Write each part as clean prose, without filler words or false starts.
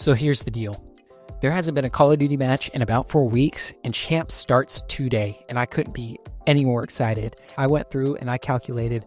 So here's the deal. There hasn't been a Call of Duty match in about 4 weeks, and Champ starts today, and I couldn't be any more excited. I went through and I calculated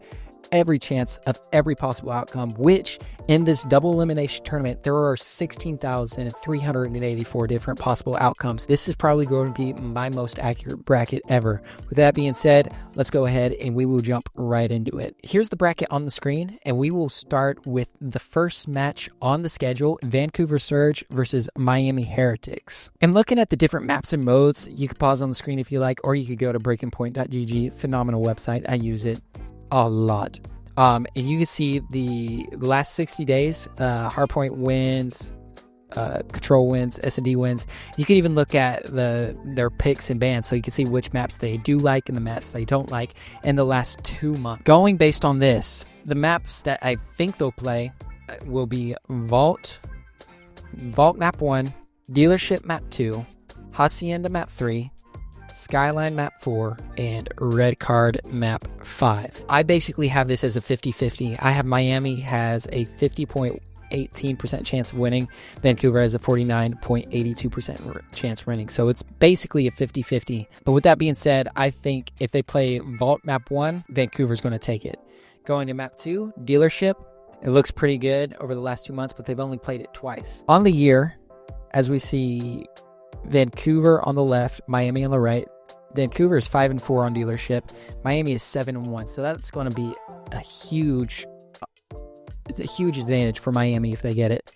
every chance of every possible outcome, which in this double elimination tournament, there are 16,384 different possible outcomes. This is probably going to be my most accurate bracket ever. With that being said, let's go ahead and we will jump right into it. Here's the bracket on the screen, and we will start with the first match on the schedule, Vancouver Surge versus Miami Heretics. And looking at the different maps and modes, you can pause on the screen if you like, or you could go to breakingpoint.gg, phenomenal website. I use it a lot. And you can see the last 60 days, Hardpoint wins, Control wins, S&D wins. You can even look at their picks and bans, so you can see which maps they do like and the maps they don't like in the last 2 months. Going based on this, the maps that I think they'll play will be Vault Map 1, Dealership Map 2, Hacienda Map 3, Skyline Map 4, and Red Card Map 5. I basically have this as a 50-50. I have Miami has a 50.18% chance of winning. Vancouver has a 49.82% chance of winning. So it's basically a 50-50. But with that being said, I think if they play Vault Map 1, Vancouver's going to take it. Going to Map 2, Dealership. It looks pretty good over the last 2 months, but they've only played it twice. On the year, as we see Vancouver on the left, Miami on the right. Vancouver is 5-4 on Dealership. Miami is 7-1. So that's going to be it's a huge advantage for Miami if they get it.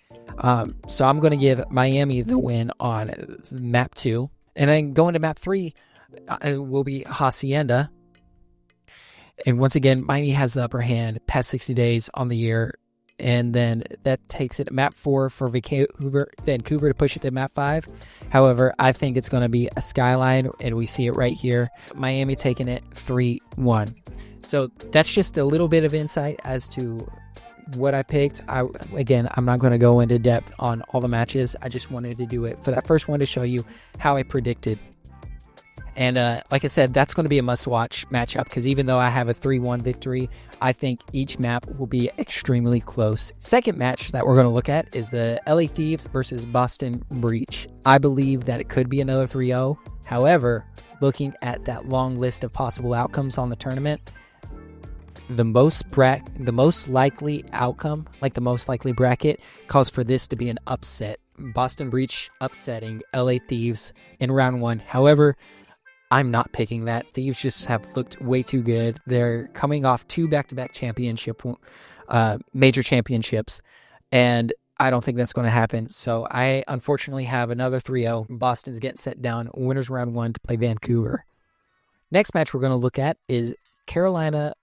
So I'm going to give Miami the win on Map 2. And then going to Map 3 will be Hacienda. And once again, Miami has the upper hand past 60 days on the year. And then that takes it to Map 4 for Vancouver to push it to Map 5. However, I think it's going to be a Skyline, and we see it right here. Miami taking it 3-1. So that's just a little bit of insight as to what I picked. I'm not going to go into depth on all the matches. I just wanted to do it for that first one to show you how I predicted. And like I said, that's going to be a must-watch matchup because even though I have a 3-1 victory, I think each map will be extremely close. Second match that we're going to look at is the LA Thieves versus Boston Breach. I believe that it could be another 3-0. However, looking at that long list of possible outcomes on the tournament, the most likely outcome, like the most likely bracket, calls for this to be an upset. Boston Breach upsetting LA Thieves in round 1. However, I'm not picking that. Thieves just have looked way too good. They're coming off 2 back-to-back major championships, and I don't think that's going to happen. So I unfortunately have another 3-0. Boston's getting set down. Winners round 1 to play Vancouver. Next match we're going to look at is Carolina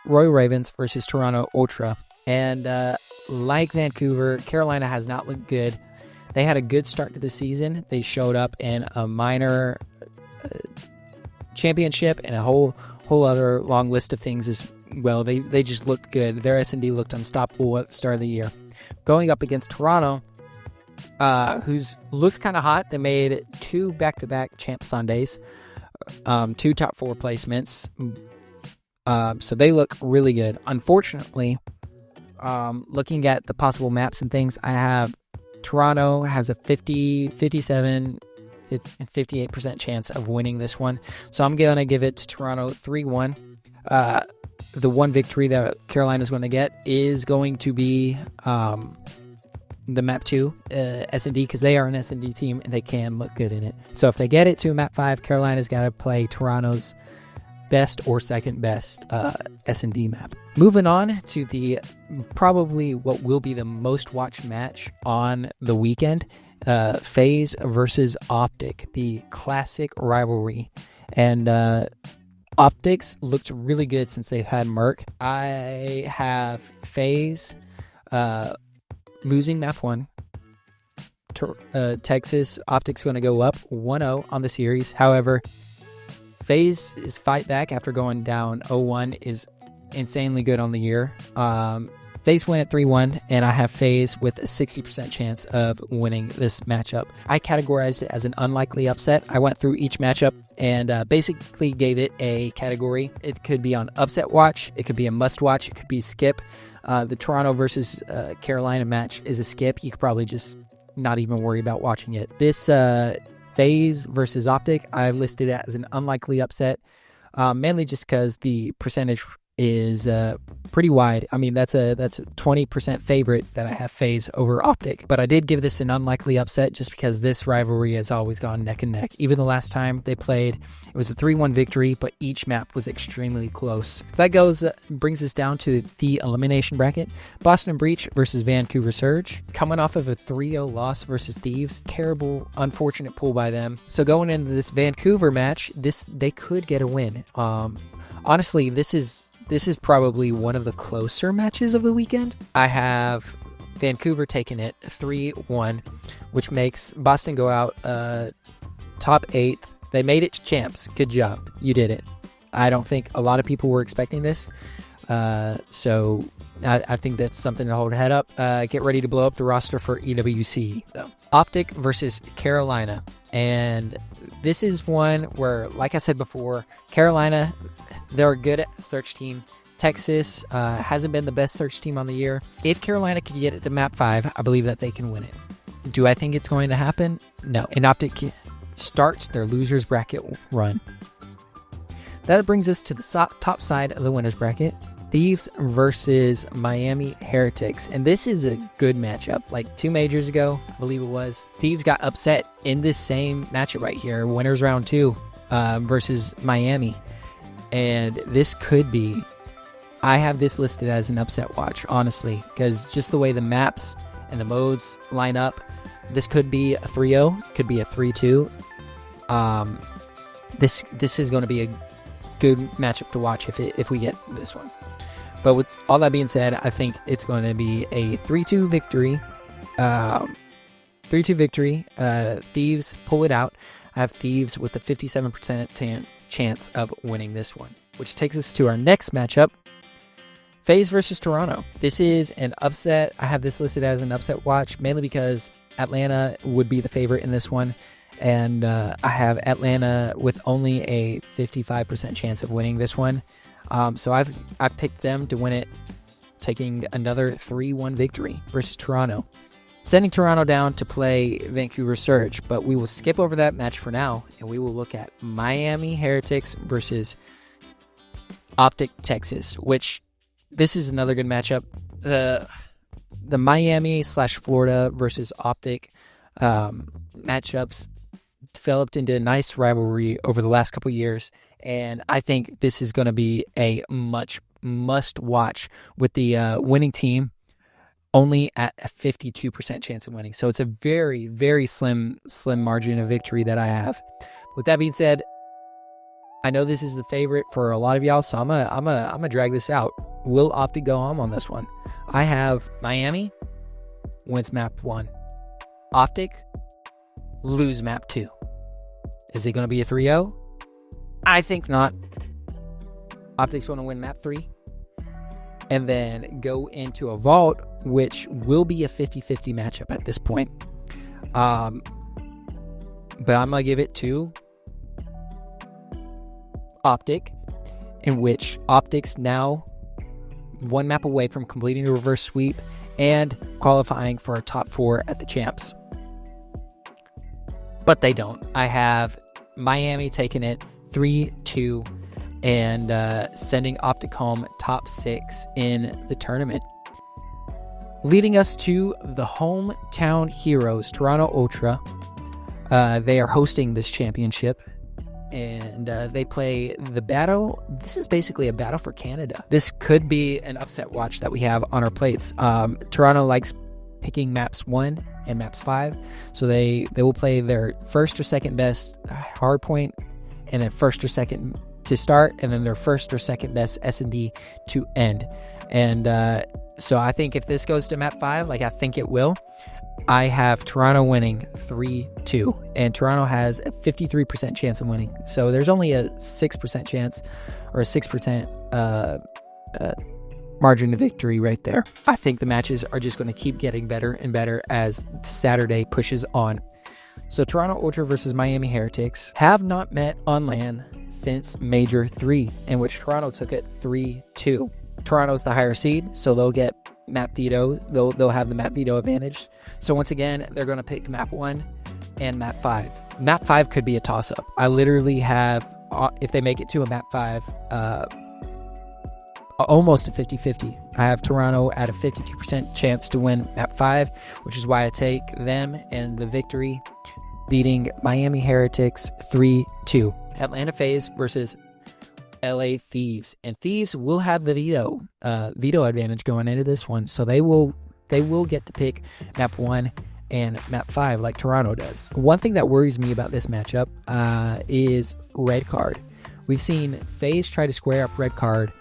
Royal Ravens versus Toronto Ultra. And like Vancouver, Carolina has not looked good. They had a good start to the season. They showed up in a minor championship and a whole other long list of things as well. They just looked good. Their S&D looked unstoppable at the start of the year. Going up against Toronto, who's looked kind of hot. They made 2 back-to-back Champ Sundays, 2 top 4 placements. So they look really good. Unfortunately, looking at the possible maps and things, I have Toronto has a 50, 57, and 58% chance of winning this one. So I'm going to give it to Toronto 3-1. The one victory that Carolina's going to get is going to be the Map 2 S&D, because they are an S&D team and they can look good in it. So if they get it to Map 5, Carolina's got to play Toronto's best or second best S&D map. Moving on to the probably what will be the most watched match on the weekend, FaZe versus Optic, the classic rivalry. And Optics looked really good since they've had Merc. I have FaZe losing Map 1. Texas, Optics going to go up 1-0 on the series. However, FaZe's fight back after going down 0-1 is insanely good on the year. FaZe win at 3-1, and I have FaZe with a 60% chance of winning this matchup. I categorized it as an unlikely upset. I went through each matchup and basically gave it a category. It could be on upset watch. It could be a must watch. It could be skip. The Toronto versus Carolina match is a skip. You could probably just not even worry about watching it. This FaZe versus Optic, I listed it as an unlikely upset, mainly just because the percentage is pretty wide. I mean, that's a 20% favorite that I have FaZe over Optic, but I did give this an unlikely upset just because this rivalry has always gone neck and neck. Even the last time they played, it was a 3-1 victory, but each map was extremely close. So that brings us down to the elimination bracket. Boston Breach versus Vancouver Surge, coming off of a 3-0 loss versus Thieves. Terrible, unfortunate pull by them. So going into this Vancouver match, they could get a win. Honestly, this is probably one of the closer matches of the weekend. I have Vancouver taking it 3-1, which makes Boston go out top 8th. They made it champs. Good job. You did it. I don't think a lot of people were expecting this. So I think that's something to hold head up. Get ready to blow up the roster for EWC, though. Optic versus Carolina. And this is one where, like I said before, Carolina, they're a good search team. Texas hasn't been the best search team on the year. If Carolina can get it to map 5, I believe that they can win it. Do I think it's going to happen? No. And Optic starts their losers bracket run. That brings us to the top side of the winners bracket. Thieves versus Miami Heretics. And this is a good matchup. Like 2 majors ago, I believe it was, Thieves got upset in this same matchup right here. Winners round 2 versus Miami. And this could be, I have this listed as an upset watch, honestly, because just the way the maps and the modes line up, this could be a 3-0, could be a 3-2. This is going to be a good matchup to watch if we get this one. But with all that being said, I think it's going to be a 3-2 victory. 3-2 victory. Thieves pull it out. I have Thieves with a 57% chance of winning this one, which takes us to our next matchup. FaZe versus Toronto. This is an upset. I have this listed as an upset watch, mainly because Atlanta would be the favorite in this one. And I have Atlanta with only a 55% chance of winning this one. So I've picked them to win it, taking another 3-1 victory versus Toronto. Sending Toronto down to play Vancouver Surge, but we will skip over that match for now, and we will look at Miami Heretics versus Optic Texas, which this is another good matchup. The Miami/Florida versus Optic matchups developed into a nice rivalry over the last couple years, and I think this is going to be a must watch with the winning team only at a 52% chance of winning. So it's a very, very slim margin of victory that I have. With that being said, I know this is the favorite for a lot of y'all, so I'm gonna drag this out. Will Optic go home on this one? I have Miami wins map 1. Optic lose map 2. Is it going to be a 3-0? I think not. Optic's going to win map 3. And then go into a vault, which will be a 50-50 matchup at this point. But I'm going to give it to Optic, in which Optic's now 1 map away from completing the reverse sweep and qualifying for a top 4 at the champs. But they don't. I have Miami taking it 3-2 and sending Optic home top 6 in the tournament. Leading us to the hometown heroes, Toronto Ultra. They are hosting this championship, and they play the battle. This is basically a battle for Canada. This could be an upset watch that we have on our plates. Toronto likes picking maps 1 and maps 5, so they will play their first or second best hard point, and then first or second to start, and then their first or second best S&D to end. And so I think if this goes to map 5, like I think it will, I have Toronto winning 3-2, and Toronto has a 53% chance of winning. So there's only a 6% chance, or a 6% margin of victory right there. I think the matches are just going to keep getting better and better as Saturday pushes on. So Toronto Ultra versus Miami Heretics have not met on LAN since Major 3, in which Toronto took it 3-2. Toronto's the higher seed, so they'll get map veto. They'll have the map veto advantage. So once again, they're going to pick map 1 and map 5. Map 5 could be a toss-up. I literally have, if they make it to a map 5, almost a 50-50. I have Toronto at a 52% chance to win map 5, which is why I take them and the victory, beating Miami Heretics 3-2. Atlanta FaZe versus LA Thieves, and Thieves will have the veto advantage going into this one, so they will get to pick map 1 and map 5 like Toronto does. One thing that worries me about this matchup is red card. We've seen FaZe try to square up red card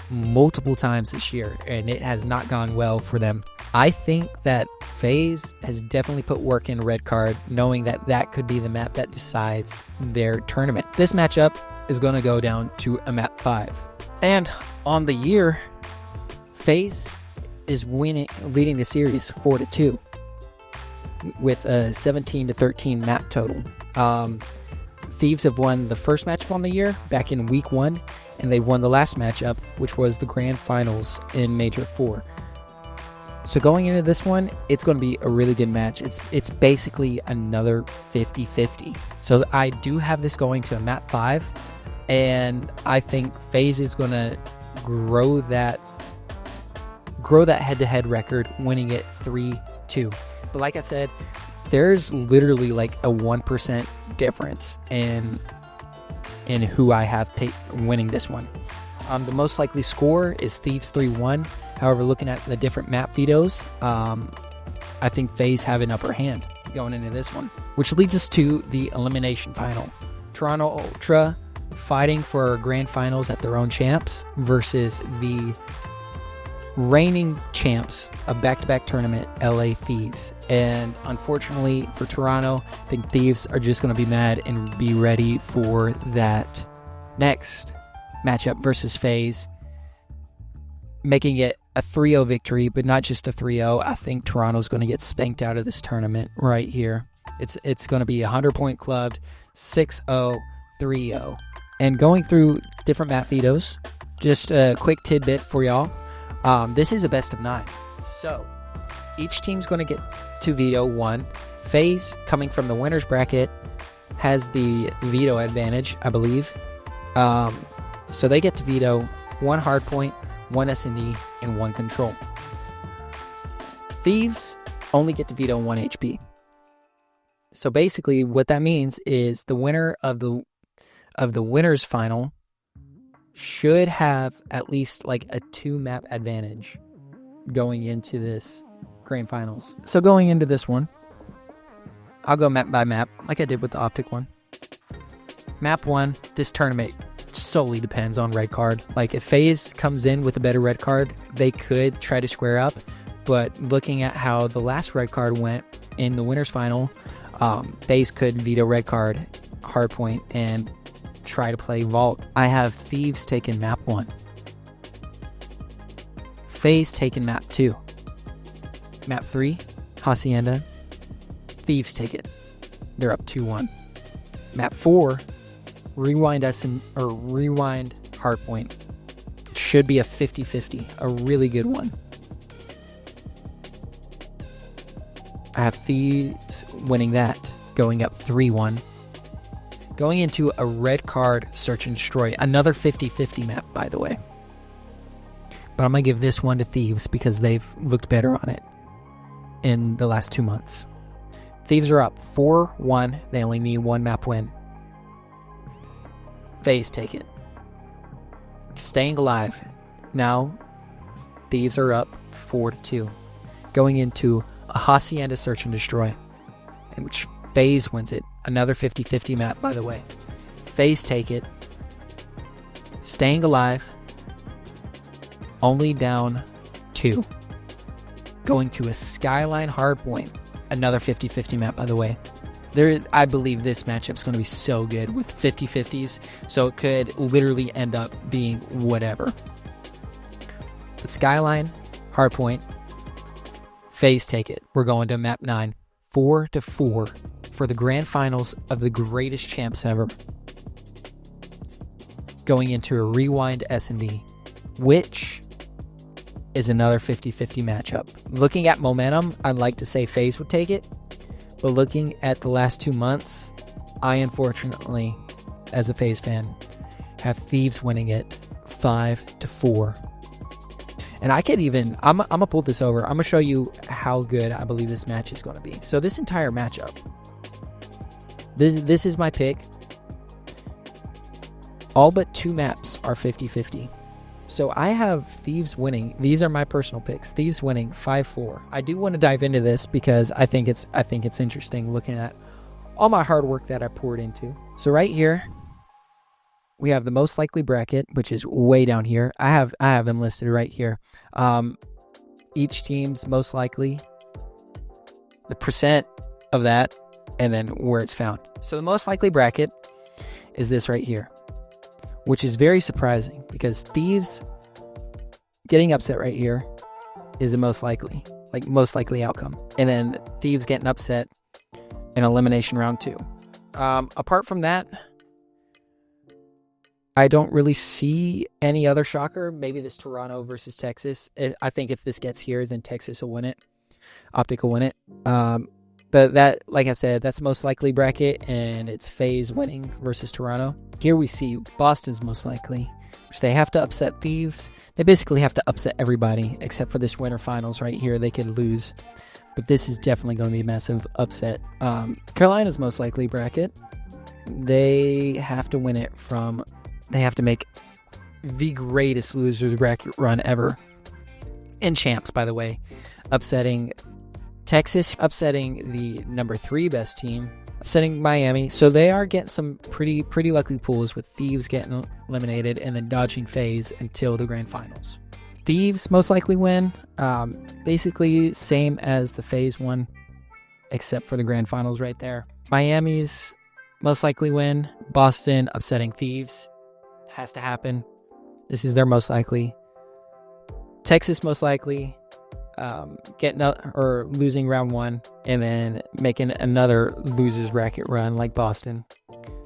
multiple times this year, and it has not gone well for them. I think that FaZe has definitely put work in red card, knowing that that could be the map that decides their tournament. This matchup is going to go down to a map 5. And on the year, FaZe is leading the series 4-2 with a 17-13 map total. Thieves have won the first matchup on the year back in week 1, and they've won the last matchup, which was the grand finals in Major 4. So going into this one, it's going to be a really good match. It's basically another 50-50. So I do have this going to a map 5, and I think FaZe is going to grow that head-to-head record, winning it 3-2. But like I said, there's literally like a 1% difference in who I have winning this one. The most likely score is Thieves 3-1. However, looking at the different map vetoes, I think FaZe have an upper hand going into this one, which leads us to the elimination final. Toronto Ultra fighting for grand finals at their own champs versus the reigning champs of back-to-back tournament, LA Thieves. And unfortunately for Toronto, I think Thieves are just going to be mad and be ready for that next matchup versus FaZe, making it a 3-0 victory, but not just a 3-0. I think Toronto's going to get spanked out of this tournament right here. It's going to be a 100-point clubbed, 6-0, 3-0. And going through different map vetoes, just a quick tidbit for y'all. This is a best of 9. So each team's going to get to veto 1. FaZe, coming from the winner's bracket, has the veto advantage, I believe. So they get to veto 1 hardpoint, 1 S&D, and 1 control. Thieves only get to veto 1 HP. So basically what that means is the winner of the winner's final should have at least like a 2 map advantage going into this grand finals. So going into this one, I'll go map by map like I did with the Optic one. Map 1, this tournament solely depends on red card. Like if FaZe comes in with a better red card, they could try to square up, but looking at how the last red card went in the winner's final, FaZe could veto red card, hardpoint, and try to play vault. I have Thieves taking map 1. FaZe taking map 2. Map 3, Hacienda. Thieves take it. They're up 2-1. Map 4, rewind hardpoint. It should be a 50-50, a really good one. I have Thieves winning that, going up 3-1. Going into a red card search and destroy, another 50-50 map, by the way. But I'm going to give this one to Thieves because they've looked better on it in the last 2 months. Thieves are up 4-1. They only need 1 map win. FaZe take it. Staying alive. Now, Thieves are up 4-2. Going into a Hacienda search and destroy, in which FaZe wins it. Another 50-50 map, by the way. FaZe take it. Staying alive. Only down 2. Going to a Skyline hardpoint. Another 50-50 map, by the way. I believe this matchup's going to be so good with 50-50s, so it could literally end up being whatever. But Skyline, hardpoint, FaZe take it. We're going to map 9. 4-4 for the grand finals of the greatest champs ever. Going into a rewind S&D, which is another 50-50 matchup. Looking at momentum, I'd like to say FaZe would take it. But looking at the last 2 months, I unfortunately, as a FaZe fan, have Thieves winning it 5-4. And I could even, I'm going to pull this over. I'm going to show you how good I believe this match is going to be. So this entire matchup, this is my pick. All but 2 maps are 50-50. So I have Thieves winning. These are my personal picks. Thieves winning 5-4. I do want to dive into this because I think it's interesting looking at all my hard work that I poured into. So right here, we have the most likely bracket, which is way down here. I have them listed right here. Each team's most likely, the percent of that, and then where it's found. So the most likely bracket is this right here, which is very surprising because Thieves getting upset right here is the most likely outcome. And then Thieves getting upset in Elimination Round 2. Apart from that, I don't really see any other shocker. Maybe this Toronto versus Texas. I think if this gets here, then Texas will win it. Optic will win it. But that, like I said, that's the most likely bracket, and it's FaZe winning versus Toronto. Here we see Boston's most likely, which they have to upset Thieves. They basically have to upset everybody except for this winter finals right here. They could lose, but this is definitely going to be a massive upset. Carolina's most likely bracket. They have to win it from... They have to make the greatest losers bracket run ever. And champs, by the way. Upsetting Texas, upsetting the number 3 best team, upsetting Miami. So they are getting some pretty lucky pools with Thieves getting eliminated and then dodging FaZe until the grand finals. Thieves most likely win. Basically same as the FaZe one, except for the grand finals right there. Miami's most likely win. Boston upsetting Thieves. Has to happen. This is their most likely. Texas most likely getting or losing round 1 and then making another losers bracket run like Boston.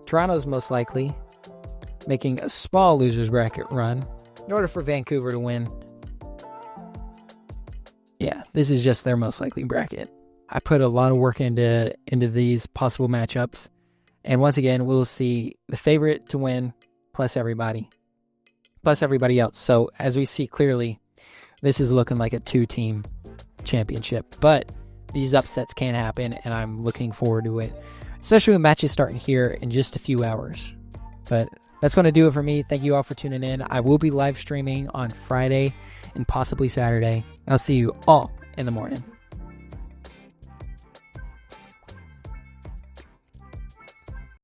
Toronto's most likely making a small losers bracket run in order for Vancouver to win. Yeah, this is just their most likely bracket. I put a lot of work into these possible matchups, and once again we'll see the favorite to win plus everybody else. So as we see clearly, this is looking like a 2-team championship, but these upsets can happen, and I'm looking forward to it, especially when matches starting here in just a few hours. But that's going to do it for me. Thank you all for tuning in. I will be live streaming on Friday and possibly Saturday. I'll see you all in the morning.